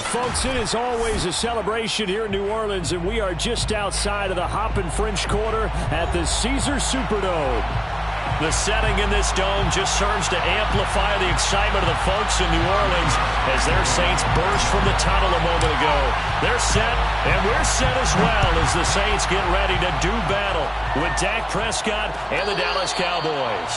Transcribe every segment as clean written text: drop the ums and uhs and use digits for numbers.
Folks, it is always a celebration here in New Orleans, and we are just outside of the Hoppin' French Quarter at the Caesars Superdome. The setting in this dome just serves to amplify the excitement of the folks in New Orleans as their Saints burst from the tunnel a moment ago. They're set, and we're set as well as the Saints get ready to do battle with Dak Prescott and the Dallas Cowboys.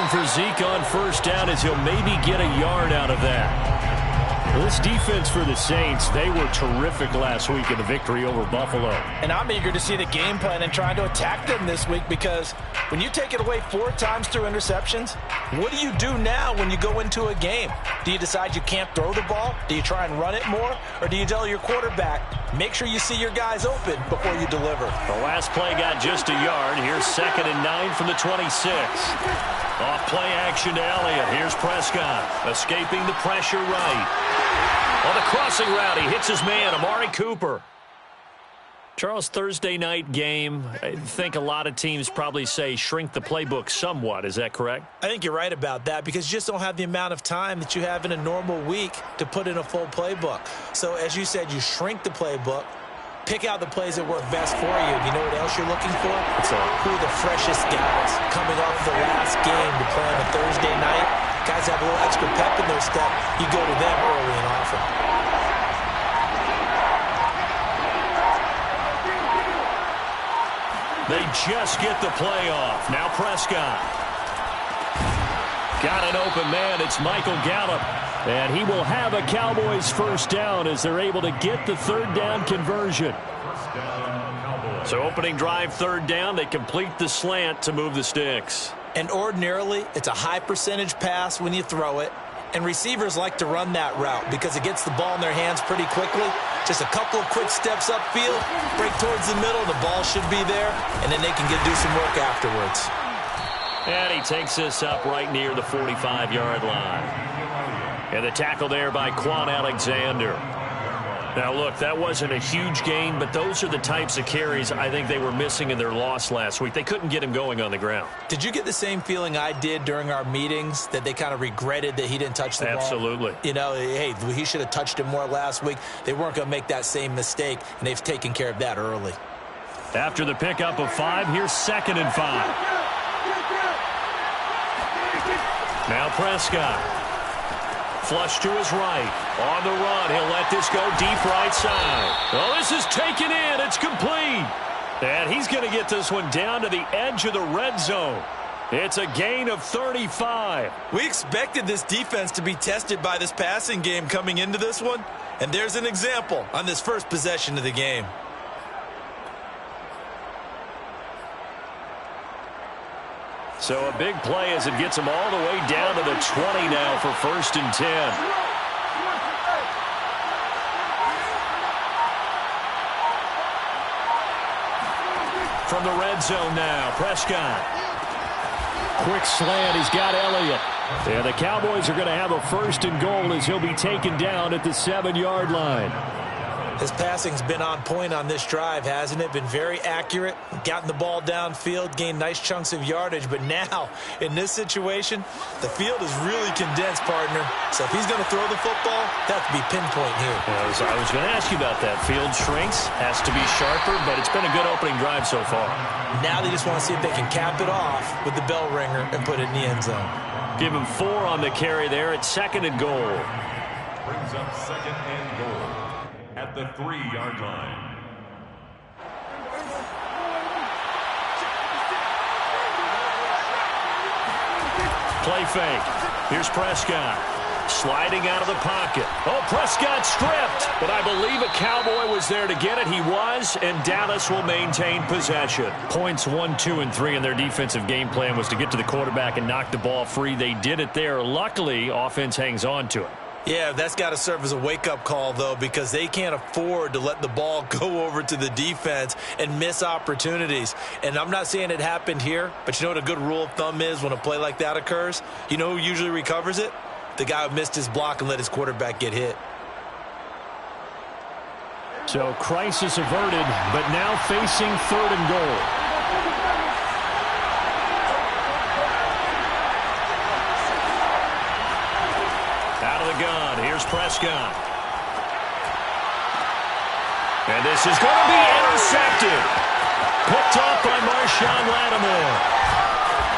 For Zeke on first down as he'll maybe get a yard out of that. Well, this defense for the Saints, they were terrific last week in the victory over Buffalo. And I'm eager to see the game plan and trying to attack them this week, because when you take it away 4 times through interceptions, what do you do now when you go into a game? Do you decide you can't throw the ball? Do you try and run it more? Or do you tell your quarterback, make sure you see your guys open before you deliver? The last play got just a yard. Here's 2nd and 9 from the 26. Off play action to Elliott. Here's Prescott escaping the pressure right. On the crossing route, he hits his man, Amari Cooper. Charles, Thursday night game, I think a lot of teams probably say shrink the playbook somewhat. Is that correct? I think you're right about that, because you just don't have the amount of time that you have in a normal week to put in a full playbook. So as you said, you shrink the playbook, pick out the plays that work best for you. You know what else you're looking for? Who are the freshest guys coming off the last game to play on a Thursday night? Guys have a little extra pep in their step. You go to them early and often. They just get the play off. Now Prescott. Got an open man. It's Michael Gallup. And he will have a Cowboys first down as they're able to get the 3rd down conversion. So opening drive 3rd down, they complete the slant to move the sticks. And ordinarily, it's a high percentage pass when you throw it. And receivers like to run that route because it gets the ball in their hands pretty quickly. Just a couple of quick steps upfield, break towards the middle, the ball should be there, and then they can do some work afterwards. And he takes this up right near the 45-yard line. And the tackle there by Quan Alexander. Now, look, that wasn't a huge gain, but those are the types of carries I think they were missing in their loss last week. They couldn't get him going on the ground. Did you get the same feeling I did during our meetings, that they kind of regretted that he didn't touch the ball? Absolutely. You know, hey, he should have touched it more last week. They weren't going to make that same mistake, and they've taken care of that early. After the pickup of 5, here's 2nd and 5. Now Prescott. Flush to his right. On the run. He'll let this go deep right side. Oh, this is taken in. It's complete. And he's going to get this one down to the edge of the red zone. It's a gain of 35. We expected this defense to be tested by this passing game coming into this one. And there's an example on this first possession of the game. So a big play as it gets him all the way down to the 20 now for 1st and 10. From the red zone now, Prescott. Quick slant, he's got Elliott. And the Cowboys are going to have a 1st and goal as he'll be taken down at the 7-yard line. His passing's been on point on this drive, hasn't it? Been very accurate, gotten the ball downfield, gained nice chunks of yardage. But now, in this situation, the field is really condensed, partner. So if he's going to throw the football, that have to be pinpoint here. I was going to ask you about that. Field shrinks, has to be sharper, but it's been a good opening drive so far. Now they just want to see if they can cap it off with the bell ringer and put it in the end zone. Give him 4 on the carry there at 2nd and goal. Brings up 2nd and goal at the 3-yard line. Play fake. Here's Prescott. Sliding out of the pocket. Oh, Prescott stripped. But I believe a Cowboy was there to get it. He was, and Dallas will maintain possession. Points 1, 2, and 3 in their defensive game plan was to get to the quarterback and knock the ball free. They did it there. Luckily, offense hangs on to it. Yeah, that's got to serve as a wake-up call, though, because they can't afford to let the ball go over to the defense and miss opportunities. And I'm not saying it happened here, but you know what a good rule of thumb is when a play like that occurs? You know who usually recovers it? The guy who missed his block and let his quarterback get hit. So crisis averted, but now facing 3rd and goal. Gun. Here's Prescott. And this is going to be intercepted. Picked off by Marshawn Lattimore.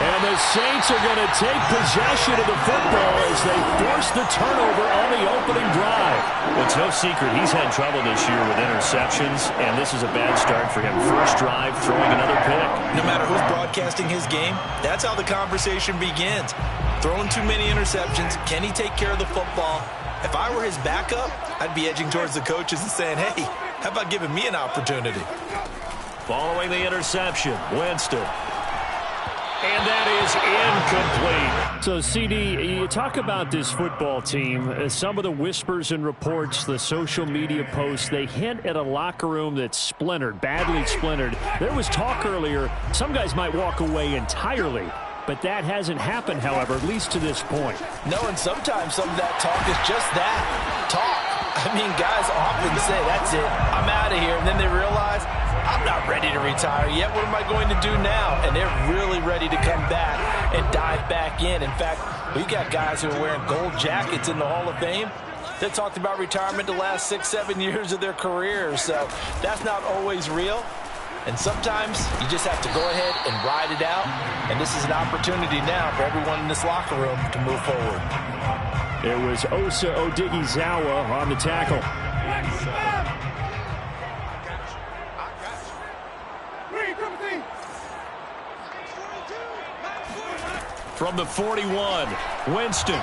And the Saints are going to take possession of the football as they force the turnover on the opening drive. Well, it's no secret he's had trouble this year with interceptions, and this is a bad start for him. First drive, throwing another pick. No matter who's broadcasting his game, that's how the conversation begins. Throwing too many interceptions. Can he take care of the football? If I were his backup, I'd be edging towards the coaches and saying, hey, how about giving me an opportunity? Following the interception, Winston. And that is incomplete. So, CD, you talk about this football team. Some of the whispers and reports, the social media posts, they hint at a locker room that's splintered, badly splintered. There was talk earlier, some guys might walk away entirely. But that hasn't happened, however, at least to this point. No, and sometimes some of that talk is just that, talk. I mean, guys often say, that's it, I'm out of here. And then they realize, I'm not ready to retire yet. What am I going to do now? And they're really ready to come back and dive back in. In fact, we got guys who are wearing gold jackets in the Hall of Fame. They talked about retirement the last 6-7 years of their careers. So that's not always real. And sometimes you just have to go ahead and ride it out. And this is an opportunity now for everyone in this locker room to move forward. It was Osa Odighizuwa on the tackle. From the 41, Winston.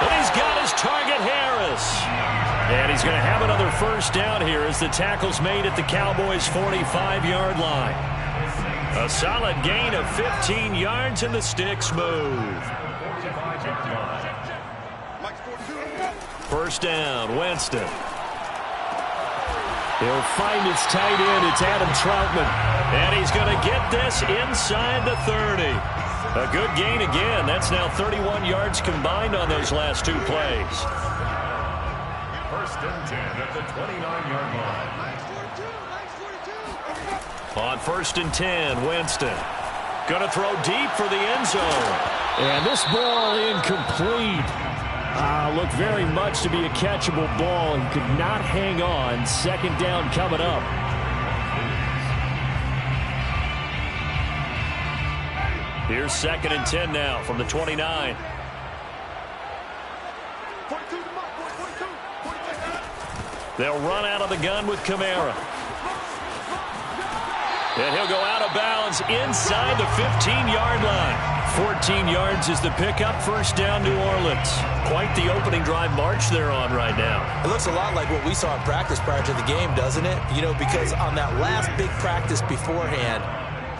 And he's got his target, Harris. And he's going to have another first down here as the tackle's made at the Cowboys' 45-yard line. A solid gain of 15 yards and the sticks move. First down, Winston. He'll find his tight end. It's Adam Troutman. And he's going to get this inside the 30. A good gain again. That's now 31 yards combined on those last two plays. First and 10 at the 29-yard line. On first and 10, Winston. Going to throw deep for the end zone. And this ball incomplete. Looked very much to be a catchable ball. He could not hang on. Second down coming up. Here's second and 10 now from the 29. They'll run out of the gun with Kamara. And he'll go out of bounds inside the 15-yard line. 14 yards is the pickup. First down, New Orleans. Quite the opening drive march they're on right now. It looks a lot like what we saw in practice prior to the game, doesn't it? You know, because on that last big practice beforehand,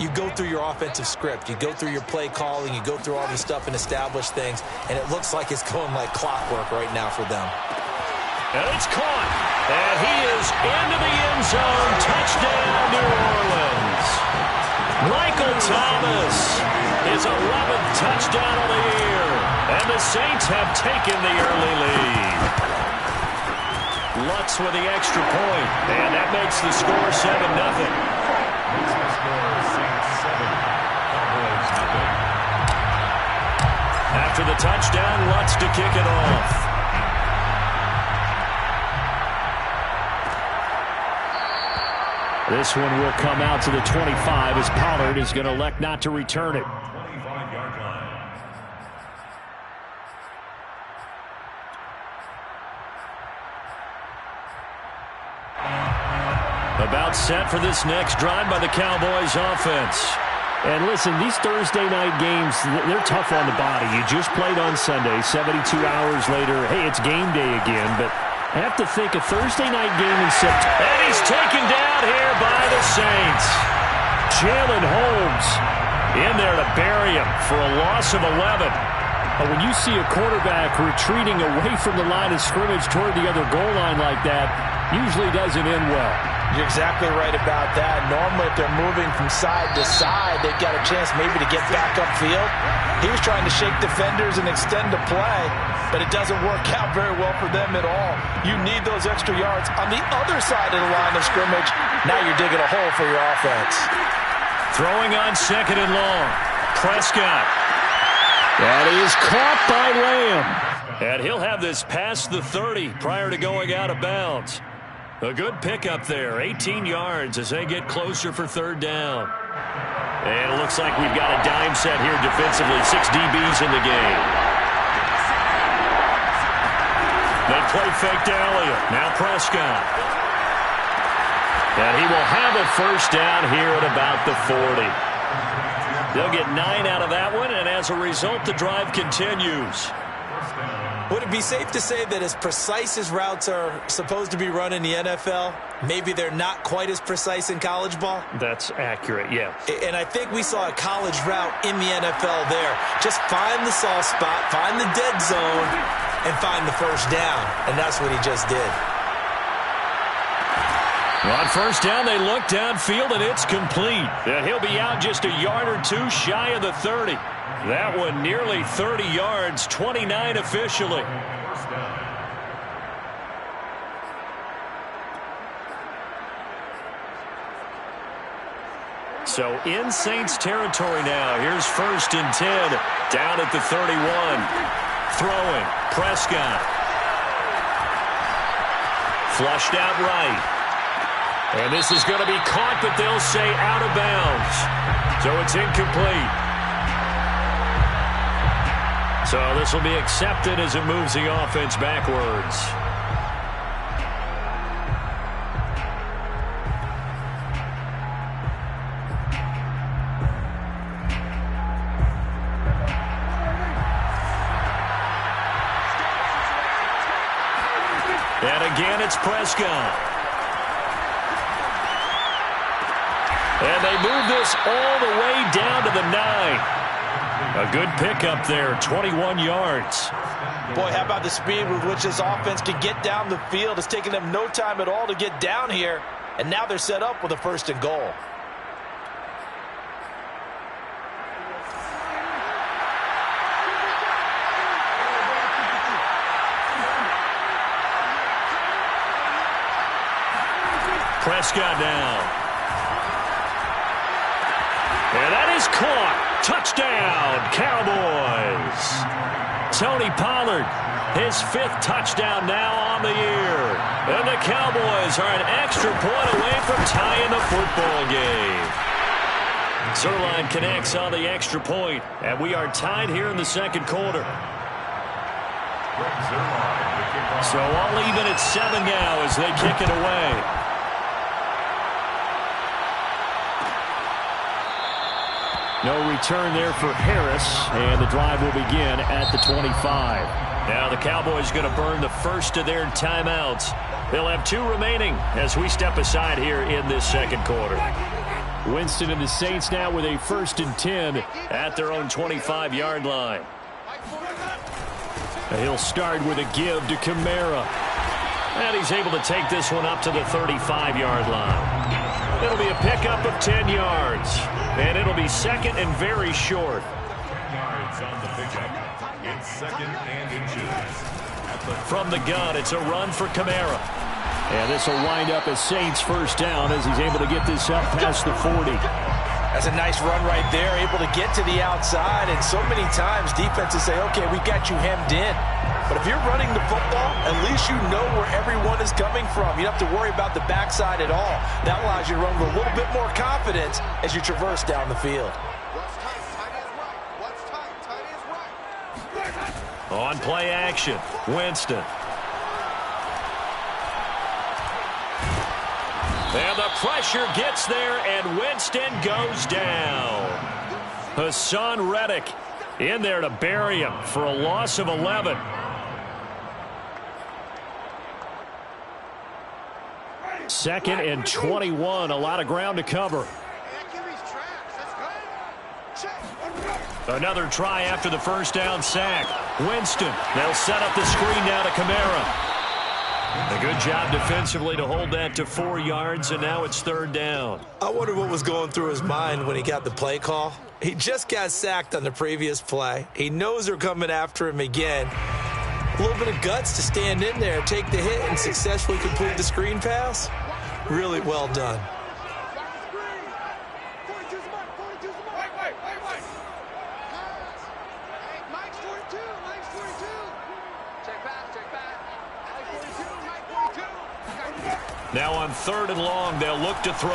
you go through your offensive script. You go through your play calling. You go through all this stuff and establish things. And it looks like it's going like clockwork right now for them. And it's caught. And he is into the end zone. Touchdown, New Orleans. Michael Thomas, his 11th touchdown of the year. And the Saints have taken the early lead. Lutz with the extra point. And that makes the score 7-0. After the touchdown, Lutz to kick it off. This one will come out to the 25 as Pollard is going to elect not to return it. 25-yard line. About set for this next drive by the Cowboys offense. And listen, these Thursday night games, they're tough on the body. You just played on Sunday, 72 hours later. Hey, it's game day again, but I have to think a Thursday night game in September. And he's taken down here by the Saints. Jalen Holmes in there to bury him for a loss of 11. When you see a quarterback retreating away from the line of scrimmage toward the other goal line like that, usually doesn't end well. You're exactly right about that. Normally, if they're moving from side to side, they've got a chance maybe to get back upfield. He was trying to shake defenders and extend the play, but it doesn't work out very well for them at all. You need those extra yards on the other side of the line of scrimmage. Now you're digging a hole for your offense. Throwing on second and long. Prescott. That is caught by Lamb. And he'll have this past the 30 prior to going out of bounds. A good pickup there. 18 yards as they get closer for third down. And it looks like we've got a dime set here defensively. 6 DBs in the game. They play fake to Elliott. Now Prescott. And he will have a first down here at about the 40. They'll get 9 out of that one, and as a result, the drive continues. Would it be safe to say that as precise as routes are supposed to be run in the NFL, maybe they're not quite as precise in college ball? That's accurate, yeah. And I think we saw a college route in the NFL there. Just find the soft spot, find the dead zone, and find the first down. And that's what he just did. On first down, they look downfield, and it's complete. And he'll be out just a yard or two shy of the 30. That one nearly 30 yards, 29 officially. So in Saints territory now. Here's first and 10 down at the 31. Throwing, Prescott. Flushed out right. And this is going to be caught, but they'll say out of bounds. So it's incomplete. So this will be accepted as it moves the offense backwards. And again, it's Prescott. And they move this all the way down to the 9. A good pickup there, 21 yards. Boy, how about the speed with which this offense can get down the field? It's taken them no time at all to get down here. And now they're set up with a first and goal. Prescott now. And that is caught. Touchdown, Cowboys. Tony Pollard, his 5th touchdown now on the year. And the Cowboys are an extra point away from tying the football game. Zuerlein connects on the extra point, and we are tied here in the second quarter. So all even at 7 now as they kick it away. No return there for Harris, and the drive will begin at the 25. Now the Cowboys going to burn the first of their timeouts. They'll have 2 remaining as we step aside here in this second quarter. Winston and the Saints now with a first and 10 at their own 25-yard line. He'll start with a give to Kamara. And he's able to take this one up to the 35-yard line. It'll be a pickup of 10 yards. And it'll be second and very short. Yards on the pickup. It's second and inches. From the gun, it's a run for Kamara. And this will wind up as Saints first down as he's able to get this up past the 40. That's a nice run right there, able to get to the outside. And so many times defenses say, okay, we got you hemmed in. But if you're running the football, at least you know where everyone is coming from. You don't have to worry about the backside at all. That allows you to run with a little bit more confidence as you traverse down the field. On play action, Winston. And the pressure gets there, and Winston goes down. Hassan Reddick in there to bury him for a loss of 11. Second and 21, a lot of ground to cover. Another try after the first down sack. Winston, they'll set up the screen now to Kamara. A good job defensively to hold that to 4 yards, and now it's third down. I wonder what was going through his mind when he got the play call. He just got sacked on the previous play. He knows they're coming after him again. A little bit of guts to stand in there, take the hit, and successfully complete the screen pass. Really well done. Now on 3rd and long, they'll look to throw.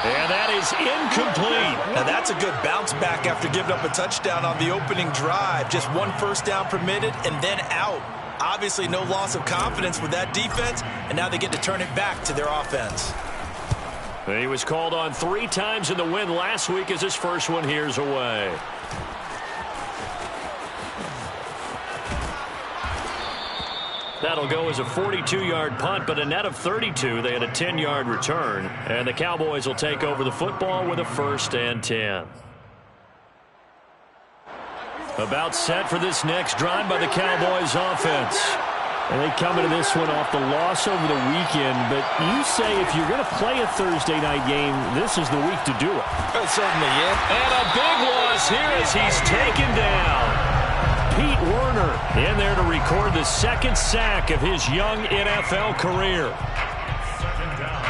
And that is incomplete. Now that's a good bounce back after giving up a touchdown on the opening drive. Just 1 first down permitted and then out. Obviously no loss of confidence with that defense, and now they get to turn it back to their offense. He was called on 3 times in the win last week as his first one here's away. That'll go as a 42-yard punt, but a net of 32. They had a 10-yard return, and the Cowboys will take over the football with a 1st and 10. About set for this next drive by the Cowboys offense. And they come into this one off the loss over the weekend, but you say if you're going to play a Thursday night game, this is the week to do it. Certainly, yeah. And a big loss here as he's taken down. Pete Werner in there to record the 2nd sack of his young NFL career. 2nd down.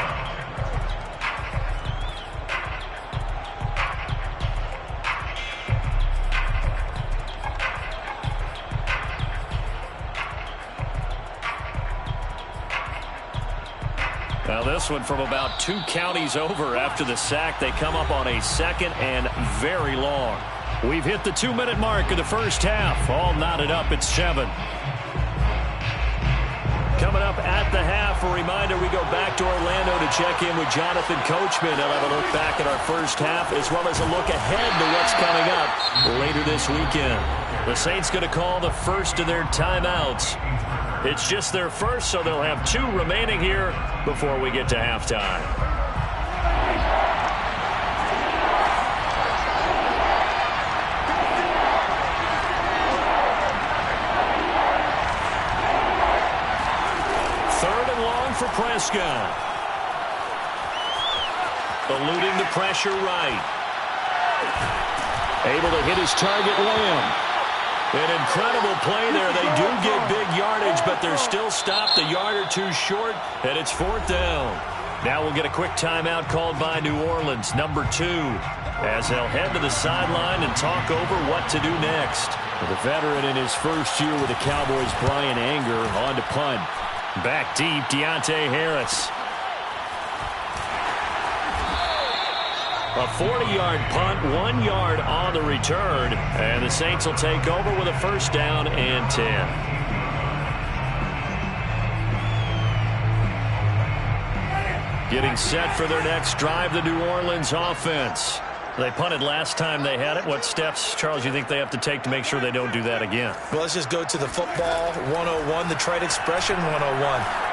Now this one from about 2 counties over after the sack. They come up on a 2nd and very long. We've hit the 2-minute mark of the first half. All knotted up at 7. Coming up at the half, a reminder we go back to Orlando to check in with Jonathan Coachman. He'll have a look back at our first half as well as a look ahead to what's coming up later this weekend. The Saints going to call the first of their timeouts. It's just their first, so they'll have 2 remaining here before we get to halftime. For Prescott. Eluding the pressure right. Able to hit his target Lamb. An incredible play there. They do get big yardage, but they're still stopped a yard or 2 short, and it's 4th down. Now we'll get a quick timeout called by New Orleans, number 2, as they'll head to the sideline and talk over what to do next. The veteran in his first year with the Cowboys, Brian Anger, on to punt. Back deep, Deontay Harris. A 40-yard punt, 1 yard on the return. And the Saints will take over with a 1st down and 10. Getting set for their next drive, the New Orleans offense. They punted last time they had it. What steps, Charles, you think they have to take to make sure they don't do that again? Well, let's just go to the football 101, the trade expression 101.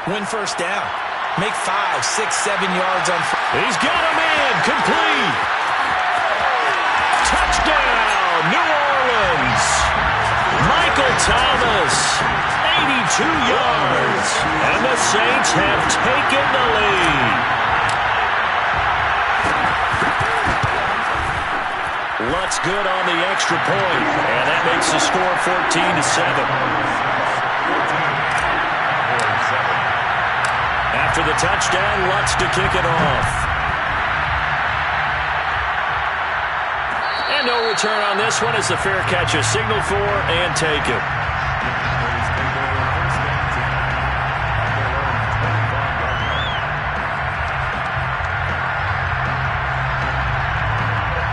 Win 1st down. Make 5, 6, 7 yards on. He's got him in. Complete. Touchdown, New Orleans. Michael Thomas, 82 yards. And the Saints have taken the lead. Lutz good on the extra point, and that makes the score 14-7. After the touchdown, Lutz to kick it off. And no return on this one as the fair catch is signaled for and taken.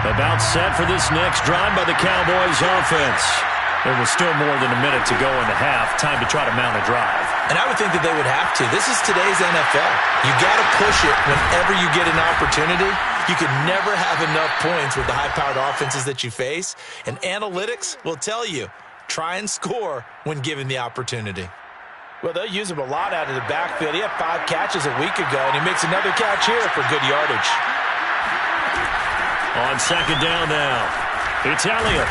About set for this next drive by the Cowboys offense. There was still more than a minute to go in the half. Time to try to mount a drive. And I would think that they would have to. This is today's NFL. You got to push it whenever you get an opportunity. You can never have enough points with the high-powered offenses that you face. And analytics will tell you, try and score when given the opportunity. Well, they'll use him a lot out of the backfield. He had 5 catches a week ago, and he makes another catch here for good yardage. On second down now, it's Elliott.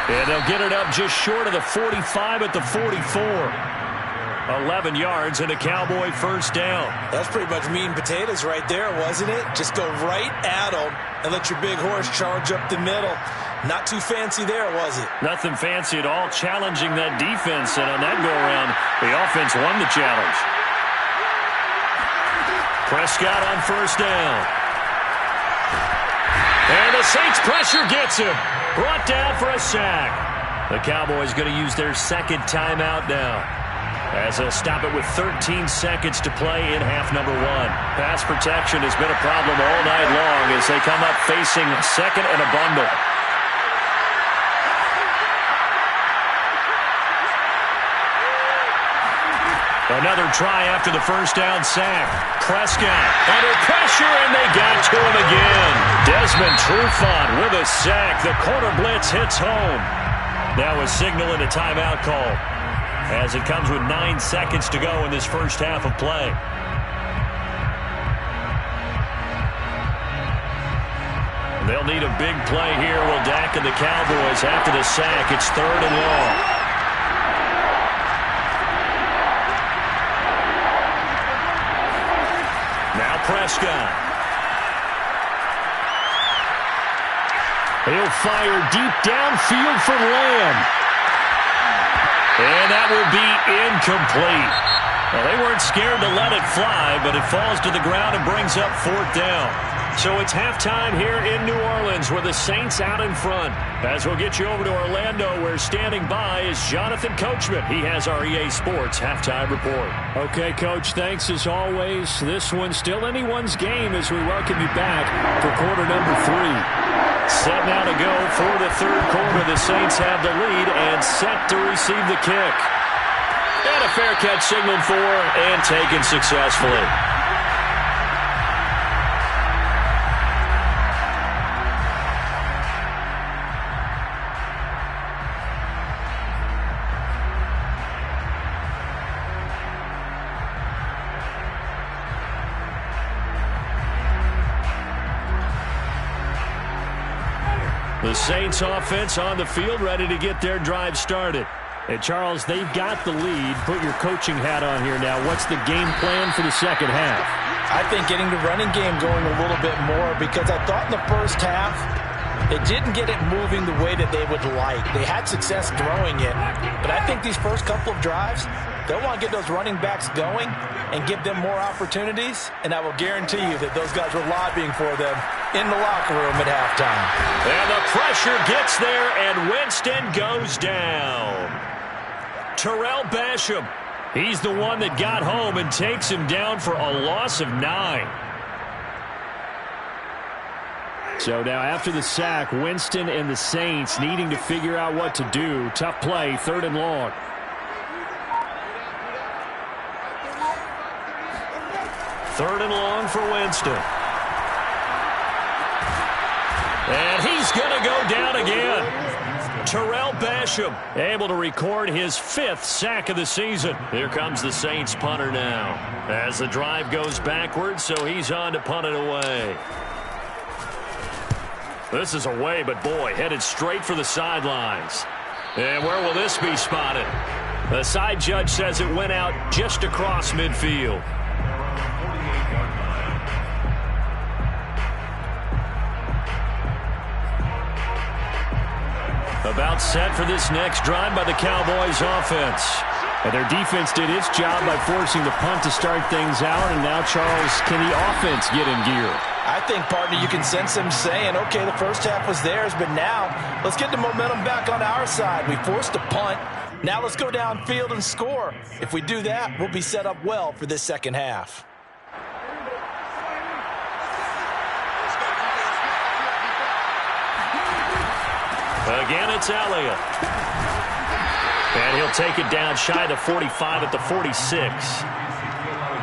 And they'll get it up just short of the 45 at the 44. 11 yards and a Cowboy first down. That's pretty much meat and potatoes right there, wasn't it? Just go right at them and let your big horse charge up the middle. Not too fancy there, was it? Nothing fancy at all, challenging that defense. And on that go-around, the offense won the challenge. Prescott on first down. And the Saints pressure gets him. Brought down for a sack. The Cowboys going to use their second timeout now, as they'll stop it with 13 seconds to play in half number 1. Pass protection has been a problem all night long as they come up facing second and a bundle. Another try after the first down sack. Prescott under pressure, and they got to him again. Desmond Trufant with a sack. The corner blitz hits home. Now a signal and a timeout call, as it comes with 9 seconds to go in this first half of play. They'll need a big play here, will Dak and the Cowboys after the sack. It's third and long. Now Prescott. He'll fire deep downfield for Lamb. And that will be incomplete. Well, they weren't scared to let it fly, but it falls to the ground and brings up fourth down. So it's halftime here in New Orleans with the Saints out in front. As we'll get you over to Orlando, where standing by is Jonathan Coachman. He has our EA Sports halftime report. Okay, Coach, thanks as always. This one's still anyone's game as we welcome you back for quarter number 3. Set now to go for the third quarter. The Saints have the lead and set to receive the kick. And a fair catch signaled for and taken successfully. The Saints offense on the field, ready to get their drive started. And Charles, they've got the lead. Put your coaching hat on here now. What's the game plan for the second half? I think getting the running game going a little bit more, because I thought in the first half they didn't get it moving the way that they would like. They had success throwing it, but I think these first couple of drives, they'll want to get those running backs going and give them more opportunities, and I will guarantee you that those guys were lobbying for them in the locker room at halftime. And the pressure gets there, and Winston goes down. Terrell Basham, he's the one that got home and takes him down for a loss of 9. So now after the sack, Winston and the Saints needing to figure out what to do. Tough play, third and long. Third and long for Winston. And he's going to go down again. Terrell Basham able to record his 5th sack of the season. Here comes the Saints punter now, as the drive goes backwards, so he's on to punt it away. This is away, but boy, headed straight for the sidelines. And where will this be spotted? The side judge says it went out just across midfield. About set for this next drive by the Cowboys offense. And their defense did its job by forcing the punt to start things out. And now, Charles, can the offense get in gear? I think, partner, you can sense them saying, okay, the first half was theirs, but now let's get the momentum back on our side. We forced a punt. Now let's go downfield and score. If we do that, we'll be set up well for this second half. Again, it's Elliott. And he'll take it down shy of the 45 at the 46.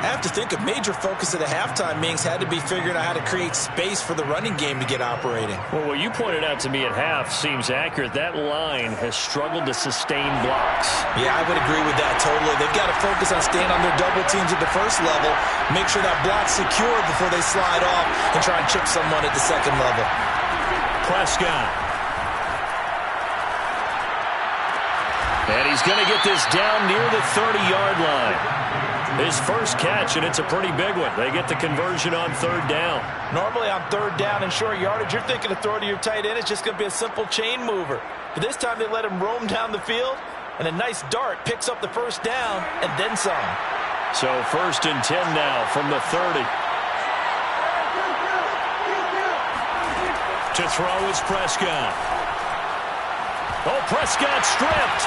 I have to think a major focus of the halftime meetings had to be figuring out how to create space for the running game to get operating. Well, what you pointed out to me at half seems accurate. That line has struggled to sustain blocks. Yeah, I would agree with that totally. They've got to focus on staying on their double teams at the first level, make sure that block's secure before they slide off and try and chip someone at the second level. Prescott. And he's going to get this down near the 30-yard line. His first catch, and it's a pretty big one. They get the conversion on third down. Normally on third down and short yardage, you're thinking of throw to your tight end. It's just going to be a simple chain mover. But this time they let him roam down the field, and a nice dart picks up the first down and then some. So 1st and 10 now from the 30. To throw is Prescott. Oh, Prescott stripped.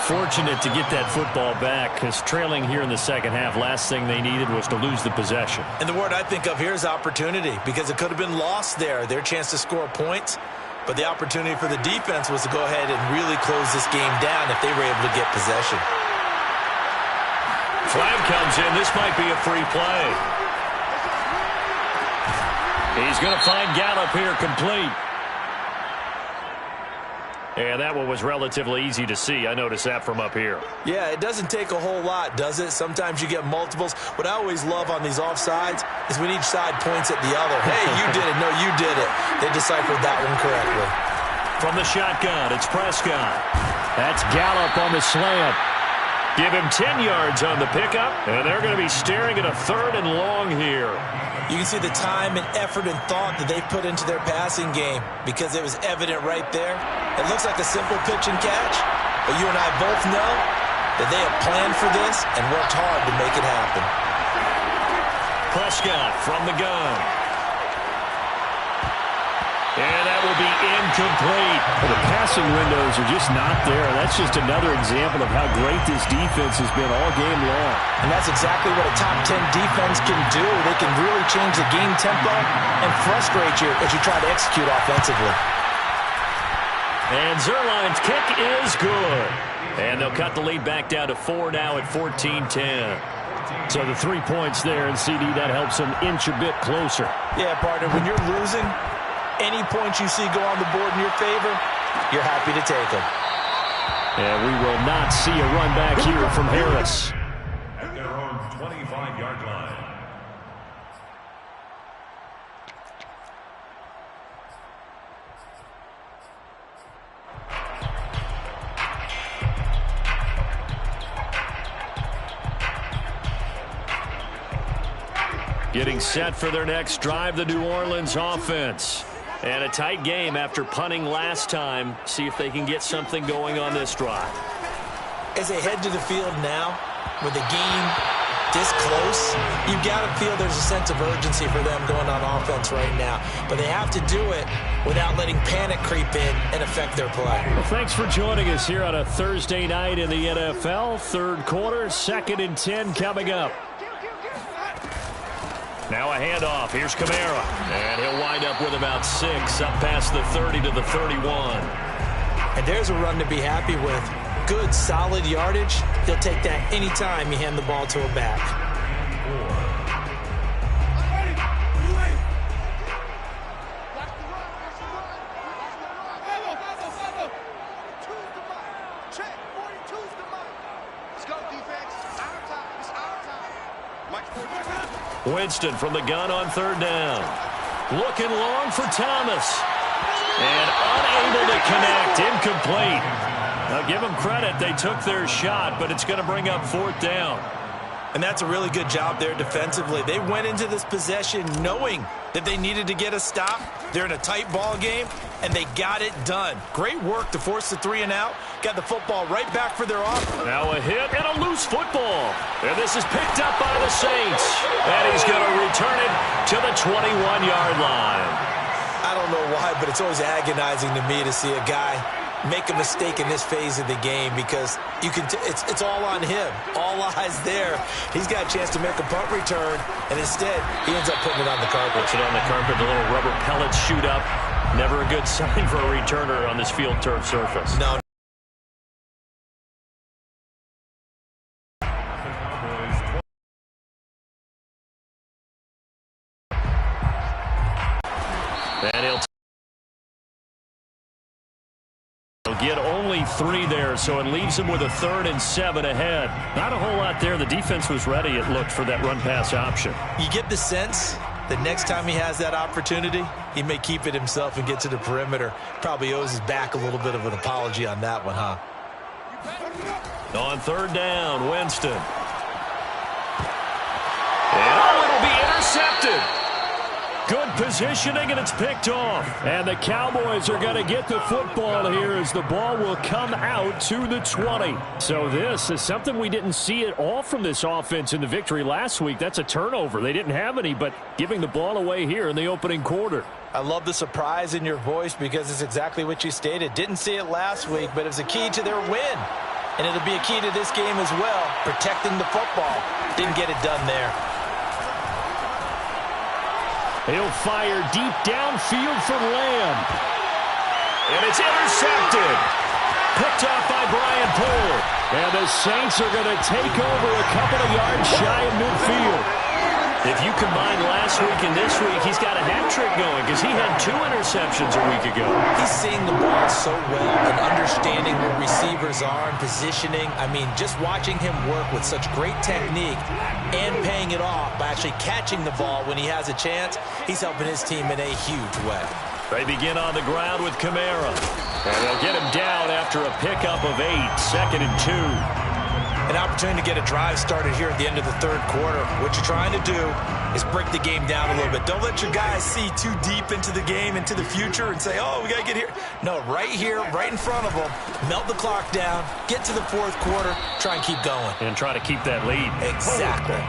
Fortunate to get that football back, because trailing here in the second half, last thing they needed was to lose the possession. And the word I think of here is opportunity, because it could have been lost there, their chance to score points. But the opportunity for the defense was to go ahead and really close this game down if they were able to get possession. Flag comes in. This might be a free play. He's going to find Gallup here complete. And that one was relatively easy to see. I noticed that from up here. Yeah, it doesn't take a whole lot, does it? Sometimes you get multiples. What I always love on these offsides is when each side points at the other. Hey, you did it. No, you did it. They deciphered that one correctly. From the shotgun, it's Prescott. That's Gallup on the slant. Give him 10 yards on the pickup, and they're going to be staring at a 3rd and long here. You can see the time and effort and thought that they put into their passing game, because it was evident right there. It looks like a simple pitch and catch, but you and I both know that they have planned for this and worked hard to make it happen. Prescott from the gun. And that will be incomplete. Well, the passing windows are just not there. That's just another example of how great this defense has been all game long. And that's exactly what a top 10 defense can do. They can really change the game tempo and frustrate you as you try to execute offensively. And Zuerlein's kick is good. And they'll cut the lead back down to 4 now at 14-10. So the 3 points there, and CD, that helps them inch a bit closer. Yeah, partner, when you're losing, any points you see go on the board in your favor, you're happy to take them. And we will not see a run back here from Harris. At their own 25-yard line. Getting set for their next drive, the New Orleans offense. And a tight game after punting last time. See if they can get something going on this drive. As they head to the field now, with the game this close, you've got to feel there's a sense of urgency for them going on offense right now. But they have to do it without letting panic creep in and affect their play. Well, thanks for joining us here on a Thursday night in the NFL. Third quarter, 2nd and 10 coming up. Now a handoff. Here's Kamara. And he'll wind up with about 6 up past the 30 to the 31. And there's a run to be happy with. Good, solid yardage. He'll take that anytime you hand the ball to a back. Winston from the gun on 3rd down. Looking long for Thomas. And unable to connect. Incomplete. Now give them credit. They took their shot, but it's going to bring up 4th down. And that's a really good job there defensively. They went into this possession knowing that they needed to get a stop. They're in a tight ball game, and they got it done. Great work to force the 3 and out. Got the football right back for their offense. Now a hit and a loose football. And this is picked up by the Saints. And he's going to return it to the 21-yard line. I don't know why, but it's always agonizing to me to see a guy make a mistake in this phase of the game, because you can it's all on him. All eyes there. He's got a chance to make a punt return, and instead he ends up putting it on the carpet. Puts it on the carpet. The little rubber pellets shoot up. Never a good sign for a returner on this field turf surface. No. And he'll get only 3 there, so it leaves him with a 3rd and 7 ahead. Not a whole lot there. The defense was ready, it looked, for that run-pass option. You get the sense that next time he has that opportunity, he may keep it himself and get to the perimeter. Probably owes his back a little bit of an apology on that one, huh? On 3rd down, Winston. And it'll be intercepted. Good positioning, and it's picked off. And the Cowboys are going to get the football here as the ball will come out to the 20. So this is something we didn't see at all from this offense in the victory last week. That's a turnover. They didn't have any, but giving the ball away here in the opening quarter. I love the surprise in your voice because it's exactly what you stated. Didn't see it last week, but it was a key to their win. And it'll be a key to this game as well, protecting the football. Didn't get it done there. He'll fire deep downfield for Lamb. And it's intercepted. Picked off by Brian Poole. And the Saints are going to take over a couple of yards shy of midfield. If you combine last week and this week, he's got a hat trick going because he had 2 interceptions a week ago. He's seeing the ball so well and understanding where receivers are and positioning. I mean, just watching him work with such great technique and paying it off by actually catching the ball when he has a chance, he's helping his team in a huge way. They begin on the ground with Kamara. And they'll get him down after a pickup of 8, 2nd and 2. An opportunity to get a drive started here at the end of the 3rd quarter. What you're trying to do is break the game down a little bit. Don't let your guys see too deep into the game, into the future, and say, oh, we got to get here. No, right here, right in front of them, melt the clock down, get to the 4th quarter, try and keep going. And try to keep that lead. Exactly.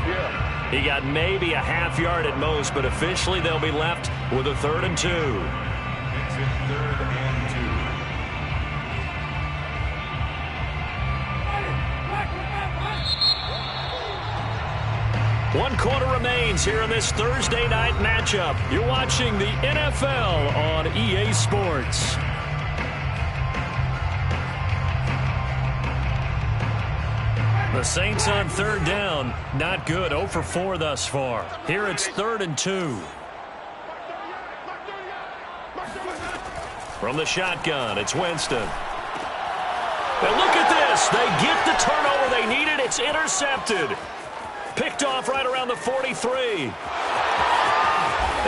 He got maybe a half yard at most, but officially they'll be left with a 3rd and 2. It's a 3rd and 2. One quarter remains here in this Thursday night matchup. You're watching the NFL on EA Sports. The Saints on 3rd down. Not good. 0 for 4 thus far. Here it's 3rd and 2. From the shotgun, it's Winston. And look at this. They get the turnover they needed. It's intercepted. Picked off right around the 43.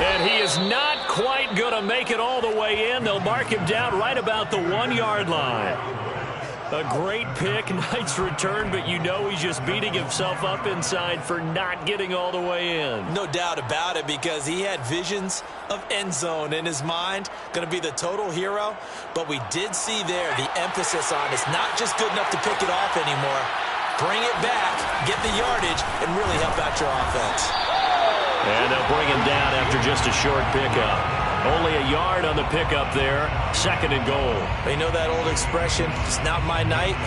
And he is not quite going to make it all the way in. They'll mark him down right about the 1-yard line. A great pick, nice return, but you know he's just beating himself up inside for not getting all the way in. No doubt about it, because he had visions of end zone in his mind. Going to be the total hero. But we did see there the emphasis on it's not just good enough to pick it off anymore. Bring it back, get the yardage, and really help out your offense. And they'll bring him down after just a short pickup. Only a yard on the pickup there. 2nd and goal. You know that old expression, it's not my night?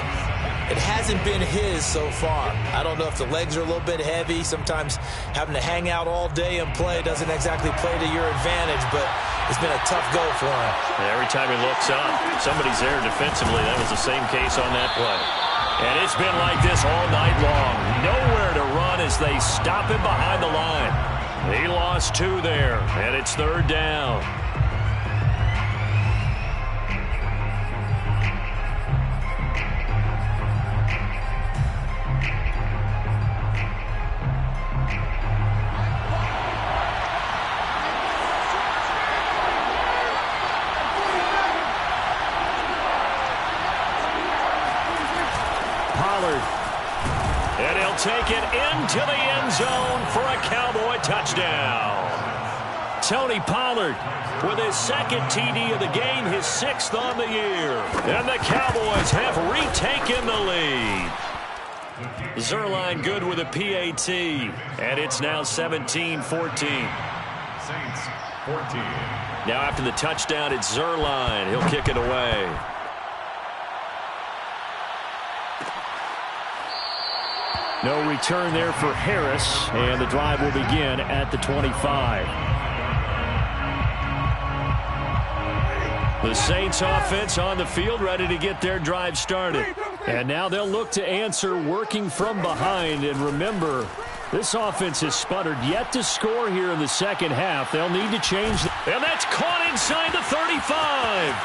It hasn't been his so far. I don't know if the legs are a little bit heavy. Sometimes having to hang out all day and play doesn't exactly play to your advantage, but it's been a tough go for him. And every time he looks up, somebody's there defensively. That was the same case on that play. And it's been like this all night long. Nowhere to run as they stop him behind the line. He lost 2 there, and it's 3rd down. And he'll take it into the end zone for a Cowboy touchdown. Tony Pollard with his 2nd TD of the game, his 6th on the year. And the Cowboys have retaken the lead. Zuerlein good with a PAT. And it's now 17-14. Saints 14. Now after the touchdown, it's Zuerlein. He'll kick it away. No return there for Harris, and the drive will begin at the 25. The Saints offense on the field, ready to get their drive started. And now they'll look to answer working from behind. And remember, this offense has sputtered yet to score here in the second half. They'll need to change that. And that's caught inside the 35.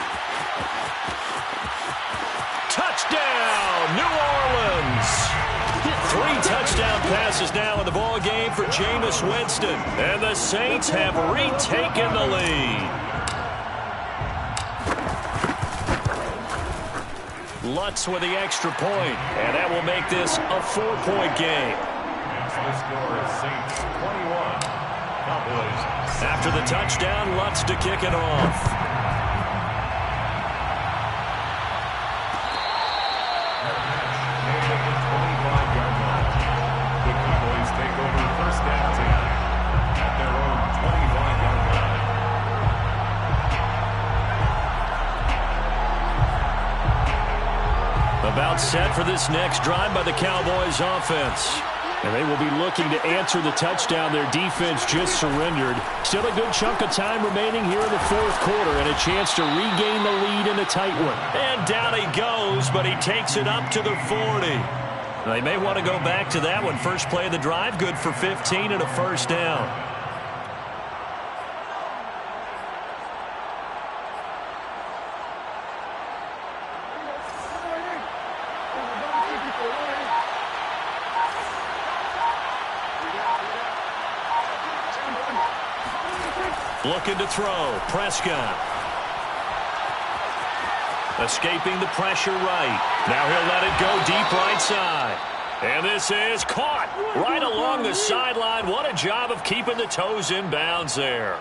Touchdown, New Orleans. 3 touchdown passes now in the ball game for Jameis Winston. And the Saints have retaken the lead. Lutz with the extra point, and that will make this a 4-point game. The score is Saints 21, Cowboys. After the touchdown, Lutz to kick it off. About set for this next drive by the Cowboys offense. And they will be looking to answer the touchdown their defense just surrendered. Still a good chunk of time remaining here in the fourth quarter and a chance to regain the lead in a tight one. And down he goes, but he takes it up to the 40. They may want to go back to that one. First play of the drive, good for 15 and a first down. Looking to throw. Prescott. Escaping the pressure right. Now he'll let it go deep right side. And this is caught right along the sideline. What a job of keeping the toes in bounds there.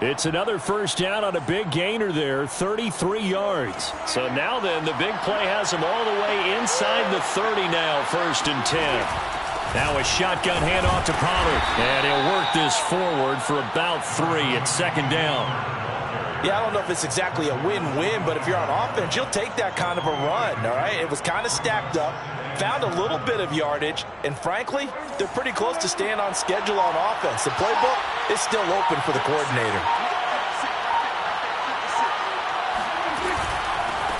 It's another first down on a big gainer there, 33 yards. So now then, the big play has him all the way inside the 30 now, 1st and 10. Now a shotgun handoff to Pollard. And he'll work this forward for about 3 at 2nd down. Yeah, I don't know if it's exactly a win-win, but if you're on offense, you'll take that kind of a run, all right? It was kind of stacked up, found a little bit of yardage, and frankly, they're pretty close to staying on schedule on offense. The playbook is still open for the coordinator.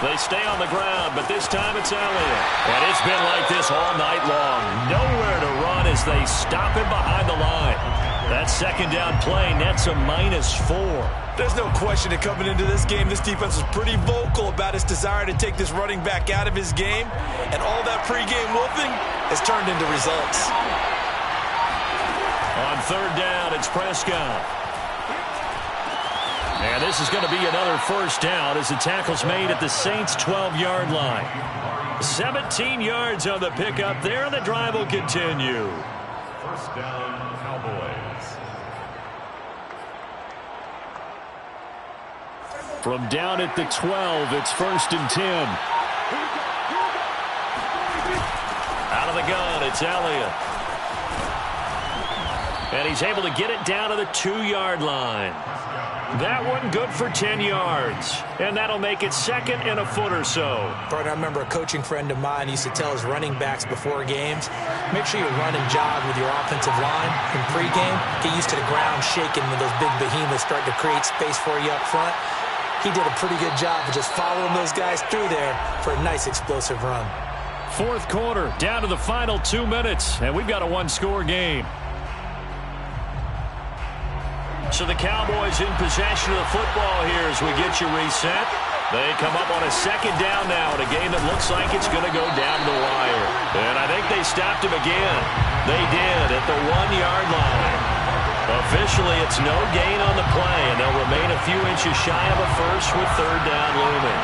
They stay on the ground, but this time it's Elliott. And it's been like this all night long. Nowhere to run as they stop him behind the line. That 2nd down play nets a -4. There's no question that coming into this game, this defense was pretty vocal about its desire to take this running back out of his game. And all that pregame wolfing has turned into results. On 3rd down, it's Prescott. And this is going to be another first down as the tackle's made at the Saints' 12-yard line. 17 yards on the pickup there, and the drive will continue. First down, Cowboys. From down at the 12, it's 1st and 10. Out of the gun, it's Elliott. And he's able to get it down to the 2-yard line. That one good for 10 yards. And that'll make it 2nd and a foot or so. Partner, I remember a coaching friend of mine used to tell his running backs before games, make sure you run and jog with your offensive line in pregame. Get used to the ground shaking when those big behemoths start to create space for you up front. He did a pretty good job of just following those guys through there for a nice explosive run. Fourth quarter, down to the final 2 minutes, and we've got a one-score game. So the Cowboys in possession of the football here as we get you reset. They come up on a 2nd down now in a game that looks like it's going to go down the wire. And I think they stopped him again. They did at the 1-yard line. Officially, it's no gain on the play, and they'll remain a few inches shy of a first with 3rd down looming.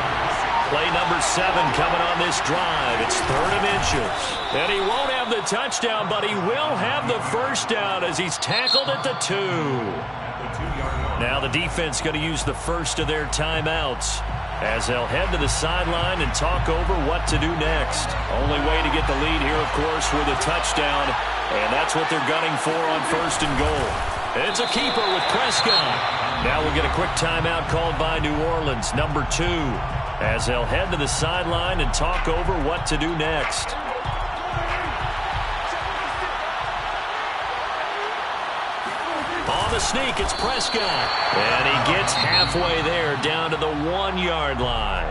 Play number 7 coming on this drive. It's 3rd and inches. And he won't have the touchdown, but he will have the first down as he's tackled at the 2. Now the defense going to use the first of their timeouts as they'll head to the sideline and talk over what to do next. Only way to get the lead here, of course, with a touchdown, and that's what they're gunning for on 1st and goal. It's a keeper with Prescott. Now we'll get a quick timeout called by New Orleans, number 2, as they'll head to the sideline and talk over what to do next. On the sneak, it's Prescott. And he gets halfway there down to the 1-yard line.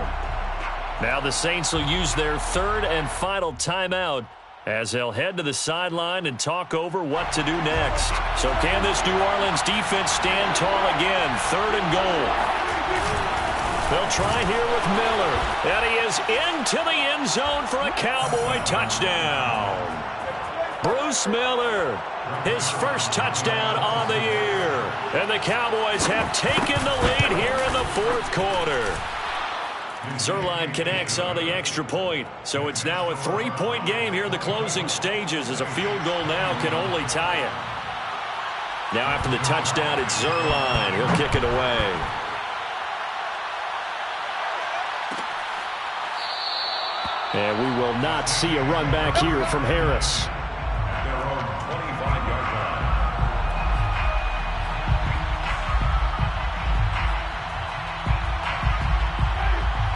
Now the Saints will use their 3rd and final timeout as they'll head to the sideline and talk over what to do next. So can this New Orleans defense stand tall again? 3rd and goal. They'll try here with Miller. And he is into the end zone for a Cowboy touchdown. Bruce Miller, his first touchdown on the year. And the Cowboys have taken the lead here in the 4th quarter. Zuerlein connects on the extra point. So it's now a 3-point game here in the closing stages, as a field goal now can only tie it. Now after the touchdown, it's Zuerlein. He'll kick it away. And we will not see a run back here from Harris. Their own 25-yard line.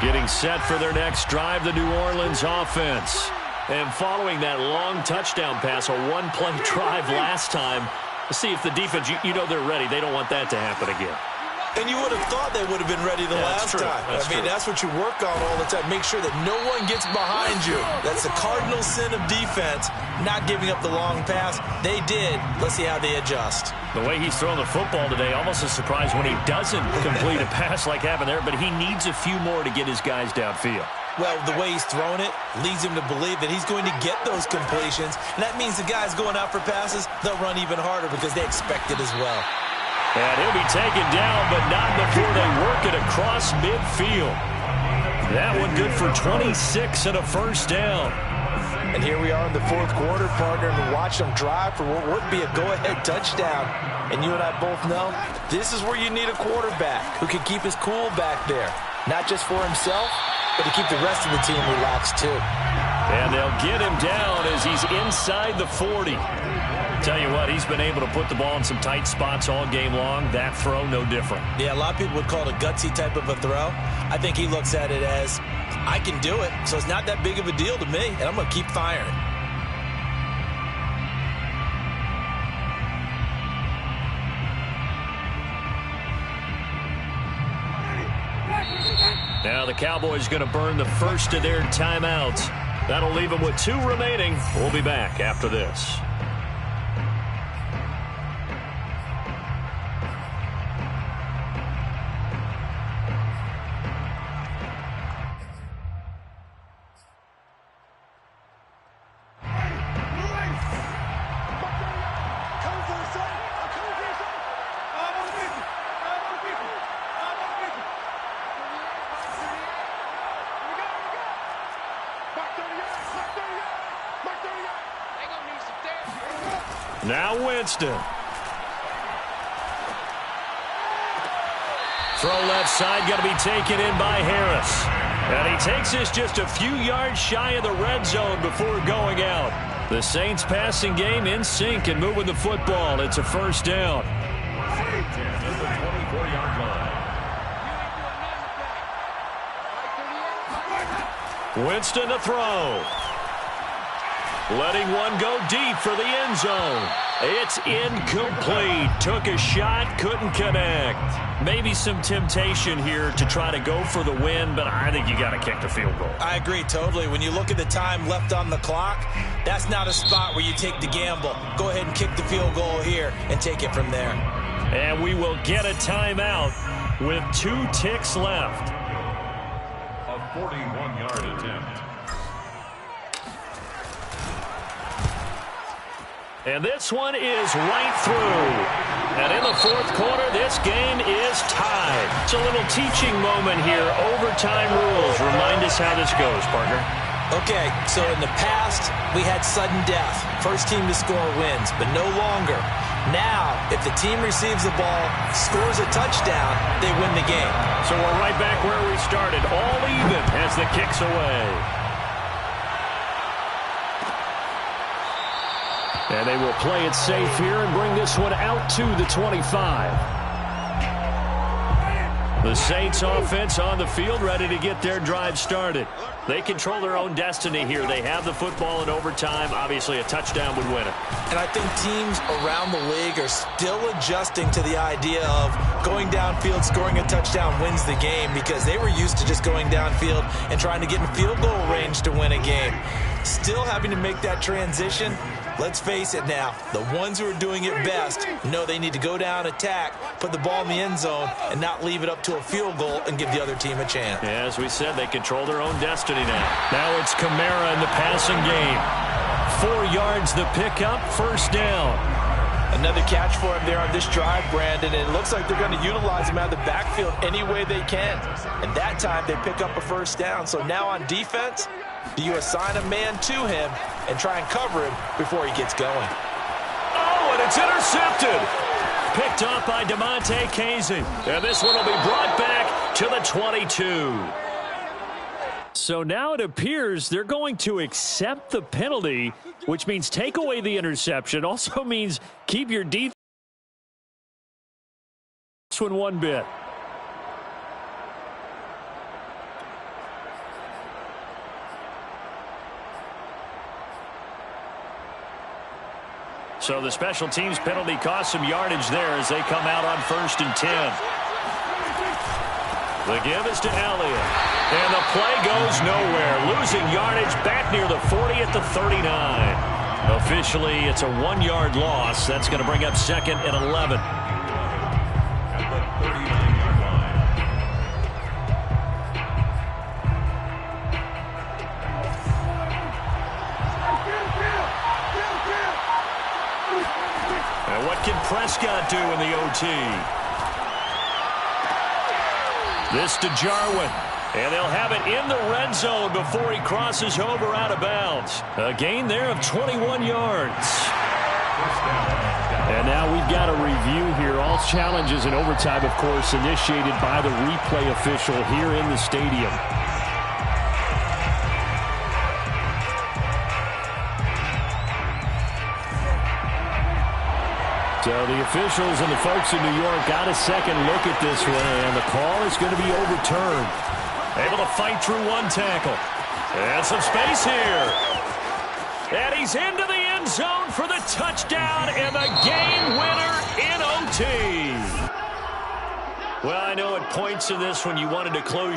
Getting set for their next drive, the New Orleans offense. And following that long touchdown pass, a one-play drive last time, let's see if the defense, you know they're ready. They don't want that to happen again. And you would have thought they would have been ready the last time. That's what you work on all the time. Make sure that no one gets behind you. That's the cardinal sin of defense, not giving up the long pass. They did. Let's see how they adjust. The way he's throwing the football today, almost a surprise when he doesn't complete a pass like happened there, but he needs a few more to get his guys downfield. Well, the way he's thrown it leads him to believe that he's going to get those completions. And that means the guys going out for passes, they'll run even harder because they expect it as well. And he'll be taken down, but not before they work it across midfield. That one good for 26 and a first down. And here we are in the 4th quarter, partner, and watch them drive for what would be a go-ahead touchdown. And you and I both know this is where you need a quarterback who can keep his cool back there. Not just for himself, but to keep the rest of the team relaxed too. And they'll get him down as he's inside the 40. Tell you what, he's been able to put the ball in some tight spots all game long. That throw, no different. Yeah, a lot of people would call it a gutsy type of a throw. I think he looks at it as, I can do it, so it's not that big of a deal to me, and I'm going to keep firing. Now the Cowboys going to burn the first of their timeouts. That'll leave them with 2 remaining. We'll be back after this. Now Winston. Throw left side, going to be taken in by Harris. And he takes this just a few yards shy of the red zone before going out. The Saints passing game in sync and moving the football. It's a first down. Winston to throw. Letting one go deep for the end zone. It's incomplete. Took a shot, couldn't connect. Maybe some temptation here to try to go for the win, but I think you got to kick the field goal. I agree totally. When you look at the time left on the clock, that's not a spot where you take the gamble. Go ahead and kick the field goal here and take it from there. And we will get a timeout with 2 ticks left. A 41-yard attempt. And this one is right through. And in the 4th quarter, this game is tied. It's a little teaching moment here. Overtime rules. Remind us how this goes, partner. Okay, so in the past, we had sudden death. First team to score wins, but no longer. Now, if the team receives the ball, scores a touchdown, they win the game. So we're right back where we started. All even as the kick's away. And they will play it safe here and bring this one out to the 25. The Saints offense on the field, ready to get their drive started. They control their own destiny here. They have the football in overtime. Obviously, a touchdown would win it. And I think teams around the league are still adjusting to the idea of going downfield, scoring a touchdown wins the game, because they were used to just going downfield and trying to get in field goal range to win a game. Still having to make that transition. Let's face it now, the ones who are doing it best know they need to go down, attack, put the ball in the end zone, and not leave it up to a field goal and give the other team a chance. Yeah, as we said, they control their own destiny now. Now it's Kamara in the passing game. 4 yards the pickup, first down. Another catch for him there on this drive, Brandon, and it looks like they're going to utilize him out of the backfield any way they can. And that time they pick up a first down. So now on defense, do you assign a man to him and try and cover him before he gets going? Oh, and it's intercepted. Picked up by DeMonte Casey. And this one will be brought back to the 22. So now it appears they're going to accept the penalty, which means take away the interception. Also means keep your defense one bit. So the special teams penalty cost some yardage there as they come out on 1st and 10. The give is to Elliott. And the play goes nowhere. Losing yardage back near the 40 at the 39. Officially, it's a 1-yard loss. That's going to bring up 2nd and 11. At the 39-yard line. And what can Prescott do in the OT? This to Jarwin. And they'll have it in the red zone before he crosses over out of bounds. A gain there of 21 yards. And now we've got a review here. All challenges in overtime, of course, initiated by the replay official here in the stadium. So the officials and the folks in New York got a second look at this one, and the call is going to be overturned. Able to fight through one tackle. And some space here. And he's into the end zone for the touchdown and the game winner in OT. Well, I know at points in this when you wanted to close